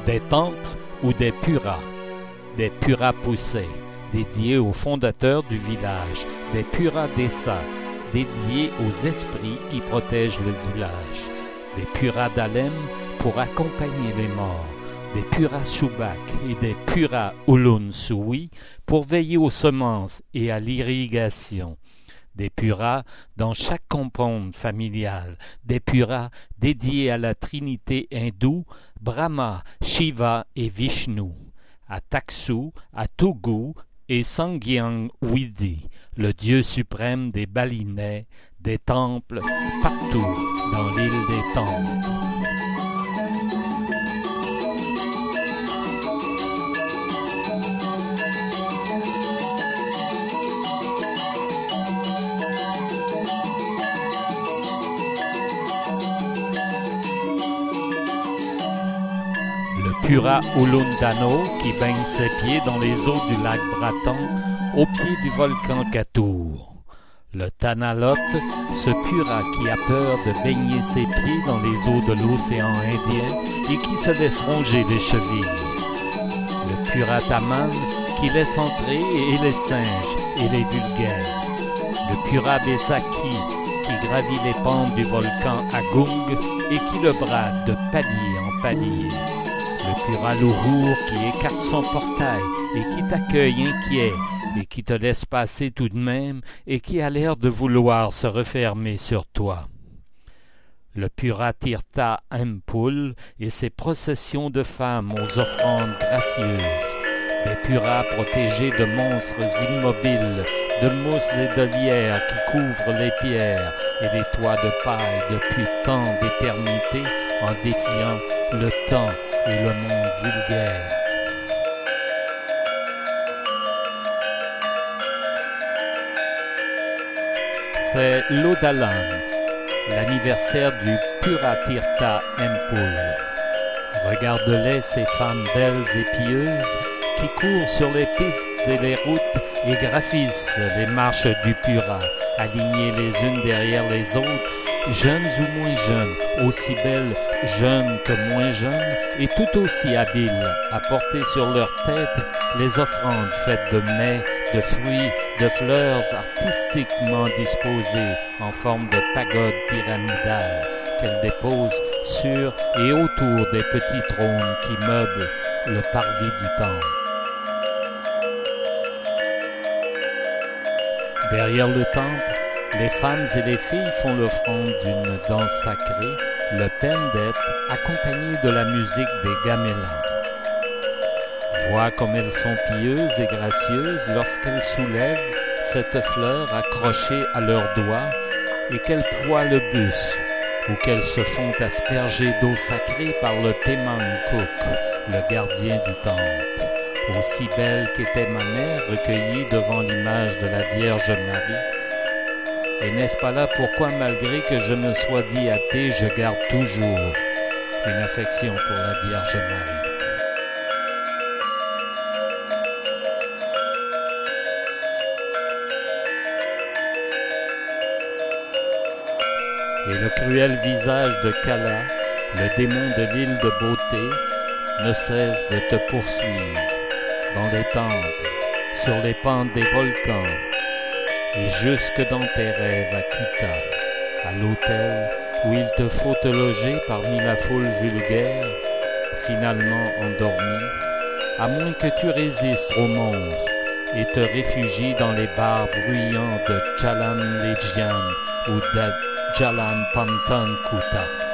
Des temples ou des puras poussés, dédiés aux fondateurs du village, des puras desa, dédiés aux esprits qui protègent le village, des puras d'Alem pour accompagner les morts, des puras Subak et des puras Ulun Suwi pour veiller aux semences et à l'irrigation, des puras dans chaque compound familial, des puras dédiés à la trinité hindoue, Brahma, Shiva et Vishnu, à Taksu, à Togu et Sangyang Widi, le dieu suprême des balinais, des temples partout dans l'île des temples. Pura Ulundano qui baigne ses pieds dans les eaux du lac Bratan au pied du volcan Katour. Le Tanalot, ce Pura qui a peur de baigner ses pieds dans les eaux de l'océan Indien et qui se laisse ronger les chevilles. Le Pura Taman qui laisse entrer et les singes et les vulgaires. Le Pura Besaki qui gravit les pentes du volcan Agung et qui le brade de palier en palier. Le Pura Luhur qui écarte son portail et qui t'accueille inquiet et qui te laisse passer tout de même et qui a l'air de vouloir se refermer sur toi. Le Pura Tirtha Empul et ses processions de femmes aux offrandes gracieuses, des Puras protégés de monstres immobiles, de mousses et de lierres qui couvrent les pierres et les toits de paille depuis tant d'éternité en défiant le temps et le monde vulgaire. C'est l'Odalam, l'anniversaire du Pura Tirtha Empul. Regarde-les, ces femmes belles et pieuses qui courent sur les pistes et les routes et graffissent les marches du Pura, alignées les unes derrière les autres, jeunes ou moins jeunes, aussi belles jeunes que moins jeunes, et tout aussi habiles à porter sur leur tête les offrandes faites de mets, de fruits, de fleurs artistiquement disposées en forme de pagode pyramidale qu'elles déposent sur et autour des petits trônes qui meublent le parvis du temple. Derrière le temple, les femmes et les filles font l'offrande d'une danse sacrée, le pendet, accompagné de la musique des gamellans. Vois comme elles sont pieuses et gracieuses lorsqu'elles soulèvent cette fleur accrochée à leurs doigts et qu'elles ploient le bus, ou qu'elles se font asperger d'eau sacrée par le Temangkuk, le gardien du temple. Aussi belle qu'était ma mère recueillie devant l'image de la Vierge Marie. Et n'est-ce pas là pourquoi, malgré que je me sois dit athée, je garde toujours une affection pour la Vierge Marie. Et le cruel visage de Kala, le démon de l'île de beauté, ne cesse de te poursuivre dans les temples, sur les pentes des volcans, et jusque dans tes rêves à Kita, à l'hôtel où il te faut te loger parmi la foule vulgaire, finalement endormi, à moins que tu résistes aux monstres et te réfugies dans les bars bruyants de Chalam Lejian ou de Jalan Pantan Kuta.